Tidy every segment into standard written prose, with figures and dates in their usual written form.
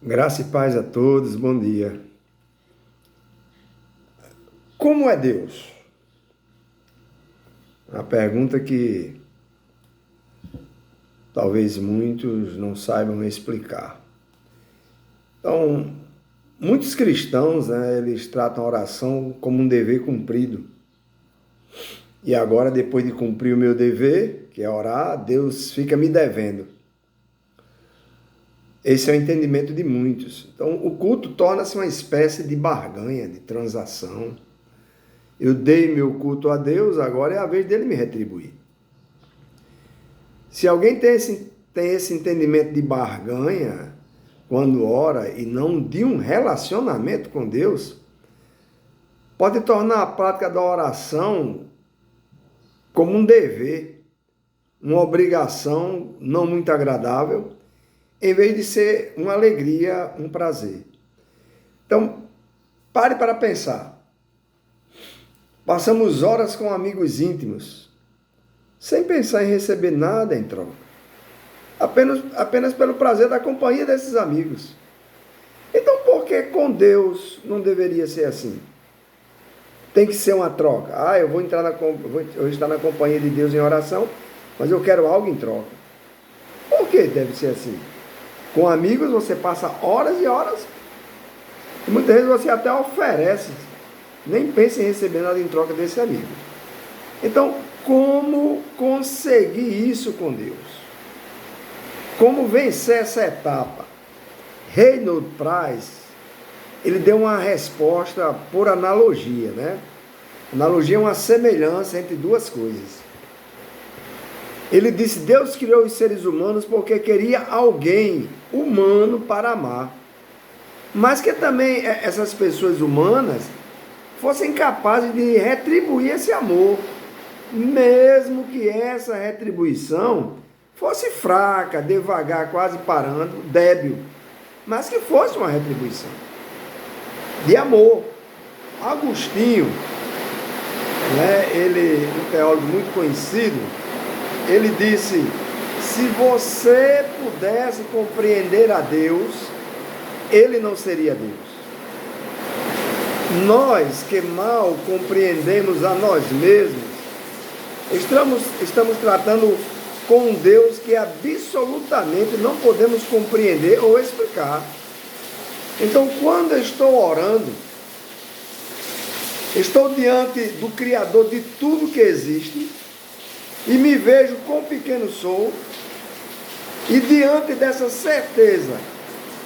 Graça e paz a todos, bom dia. Como é Deus? A pergunta que talvez muitos não saibam explicar. Então, muitos cristãos, eles tratam a oração como um dever cumprido. E agora, depois de cumprir o meu dever, que é orar, Deus fica me devendo. Esse é o entendimento de muitos. Então, o culto torna-se uma espécie de barganha, de transação. Eu dei meu culto a Deus, agora é a vez dele me retribuir. Se alguém tem esse entendimento de barganha, quando ora e não de um relacionamento com Deus, pode tornar a prática da oração como um dever, uma obrigação não muito agradável, em vez de ser uma alegria, um prazer. Então, pare para pensar. Passamos horas com amigos íntimos, sem pensar em receber nada em troca. Apenas pelo prazer da companhia desses amigos. Então, por que com Deus não deveria ser assim? Tem que ser uma troca. Eu vou estar na companhia de Deus em oração, mas eu quero algo em troca. Por que deve ser assim? Com amigos você passa horas e horas, e muitas vezes você até oferece, nem pensa em receber nada em troca desse amigo. Então, como conseguir isso com Deus? Como vencer essa etapa? Reinhold Price, ele deu uma resposta por analogia, né? Analogia é uma semelhança entre duas coisas. Ele disse: Deus criou os seres humanos porque queria alguém humano para amar. Mas que também essas pessoas humanas fossem capazes de retribuir esse amor, mesmo que essa retribuição fosse fraca, devagar, quase parando, débil, mas que fosse uma retribuição de amor. Agostinho, ele, um teólogo muito conhecido, ele disse: se você pudesse compreender a Deus, ele não seria Deus. Nós que mal compreendemos a nós mesmos, estamos tratando com um Deus que absolutamente não podemos compreender ou explicar. Então, quando eu estou orando, estou diante do Criador de tudo que existe, e me vejo quão pequeno sou, e diante dessa certeza,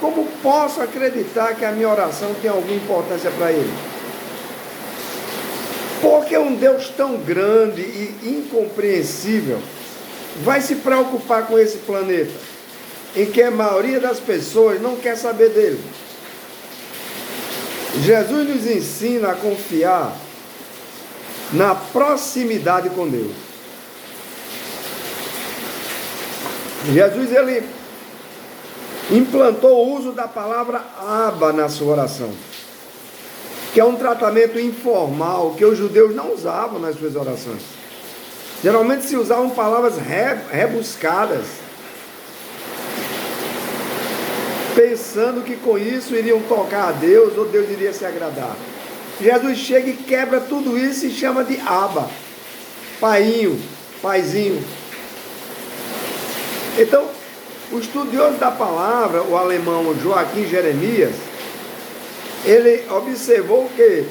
como posso acreditar que a minha oração tem alguma importância para Ele? Porque um Deus tão grande e incompreensível vai se preocupar com esse planeta, em que a maioria das pessoas não quer saber dele. Jesus nos ensina a confiar na proximidade com Deus. Jesus, ele implantou o uso da palavra Abba na sua oração, que é um tratamento informal que os judeus não usavam nas suas orações. Geralmente se usavam palavras rebuscadas, pensando que com isso iriam tocar a Deus ou Deus iria se agradar. Jesus chega e quebra tudo isso e chama de Abba, painho, paizinho. Então, o estudioso da palavra, o alemão Joaquim Jeremias, ele observou que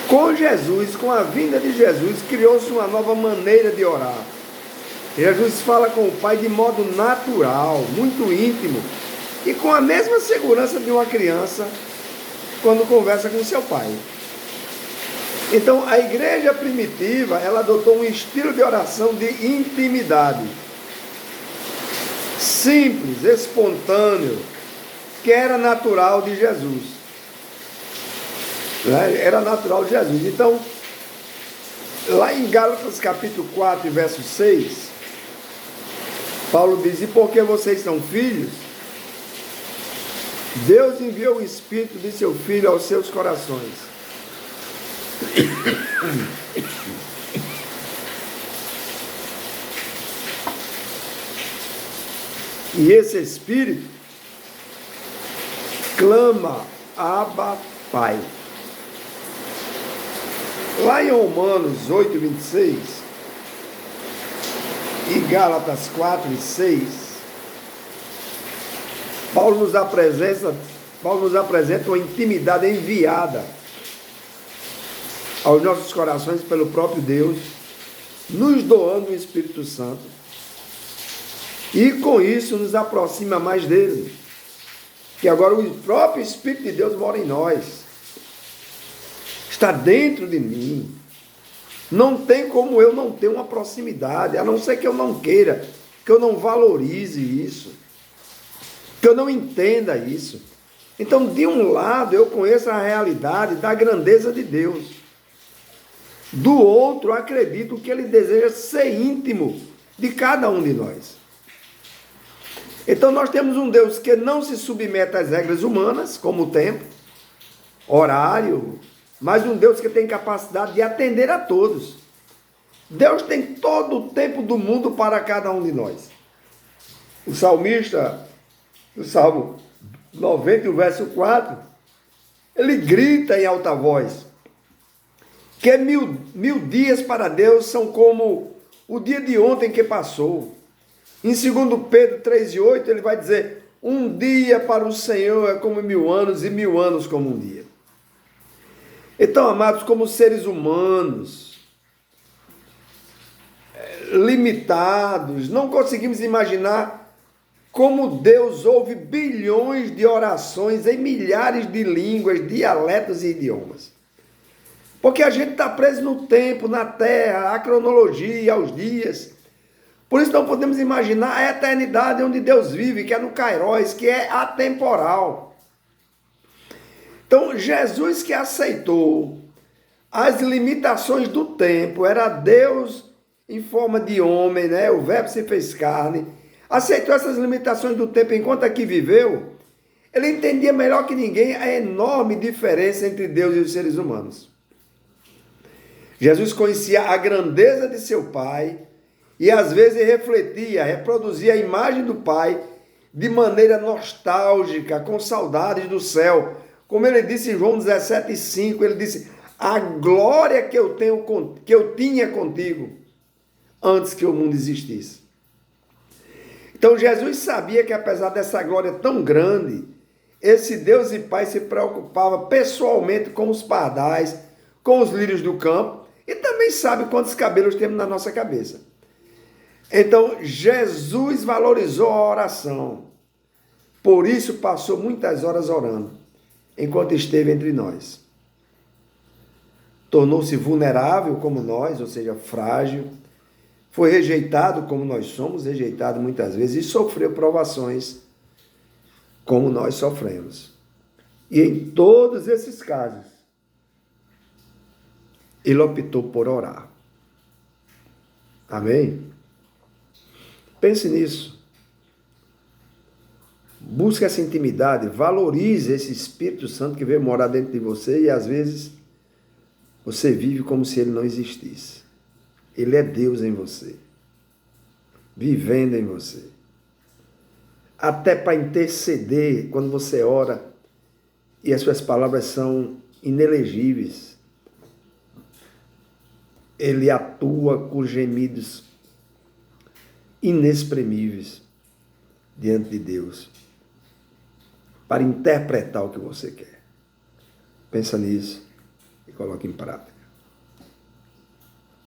com Jesus, com a vinda de Jesus, criou-se uma nova maneira de orar. Jesus fala com o Pai de modo natural, muito íntimo, e com a mesma segurança de uma criança quando conversa com seu pai. Então, a igreja primitiva, ela adotou um estilo de oração de intimidade, simples, espontâneo, que era natural de Jesus. Era natural de Jesus. Então, lá em Gálatas capítulo 4, verso 6, Paulo diz: e porque vocês são filhos, Deus enviou o Espírito de seu Filho aos seus corações. E esse Espírito clama, Abba, Pai. Lá em Romanos 8, 26 e Gálatas 4 e 6, Paulo nos apresenta uma intimidade enviada aos nossos corações pelo próprio Deus, nos doando o Espírito Santo, e com isso nos aproxima mais dele, que agora o próprio Espírito de Deus mora em nós, está dentro de mim. Não tem como eu não ter uma proximidade, a não ser que eu não queira, que eu não valorize isso, que eu não entenda isso. Então, de um lado, eu conheço a realidade da grandeza de Deus. Do outro, eu acredito que Ele deseja ser íntimo de cada um de nós. Então, nós temos um Deus que não se submete às regras humanas, como o tempo, horário, mas um Deus que tem capacidade de atender a todos. Deus tem todo o tempo do mundo para cada um de nós. O salmista, no Salmo 90, o verso 4, ele grita em alta voz que mil dias para Deus são como o dia de ontem que passou. Em 2 Pedro 3,8, ele vai dizer: um dia para o Senhor é como 1000 anos, e 1000 anos como um dia. Então, amados, como seres humanos, limitados, não conseguimos imaginar como Deus ouve bilhões de orações em milhares de línguas, dialetos e idiomas. Porque a gente está preso no tempo, na terra, à cronologia, aos dias. Por isso não podemos imaginar a eternidade onde Deus vive, que é no Kairos, que é atemporal. Então, Jesus, que aceitou as limitações do tempo, era Deus em forma de homem, né? O Verbo se fez carne, aceitou essas limitações do tempo enquanto aqui viveu. Ele entendia melhor que ninguém a enorme diferença entre Deus e os seres humanos. Jesus conhecia a grandeza de seu Pai e às vezes refletia, reproduzia a imagem do Pai de maneira nostálgica, com saudades do céu. Como ele disse em João 17,5, ele disse: a glória que eu tinha contigo antes que o mundo existisse. Então Jesus sabia que apesar dessa glória tão grande, esse Deus e Pai se preocupava pessoalmente com os pardais, com os lírios do campo, e também sabe quantos cabelos temos na nossa cabeça. Então Jesus valorizou a oração, por isso passou muitas horas orando enquanto esteve entre nós. Tornou-se vulnerável como nós, ou seja, frágil. Foi rejeitado como nós somos, rejeitado muitas vezes, e sofreu provações como nós sofremos. E em todos esses casos, ele optou por orar. Amém? Pense nisso. Busque essa intimidade, valorize esse Espírito Santo que veio morar dentro de você e às vezes você vive como se ele não existisse. Ele é Deus em você, vivendo em você. Até para interceder quando você ora e as suas palavras são inelegíveis. Ele atua com gemidos inexprimíveis diante de Deus, para interpretar o que você quer. Pensa nisso e coloque em prática.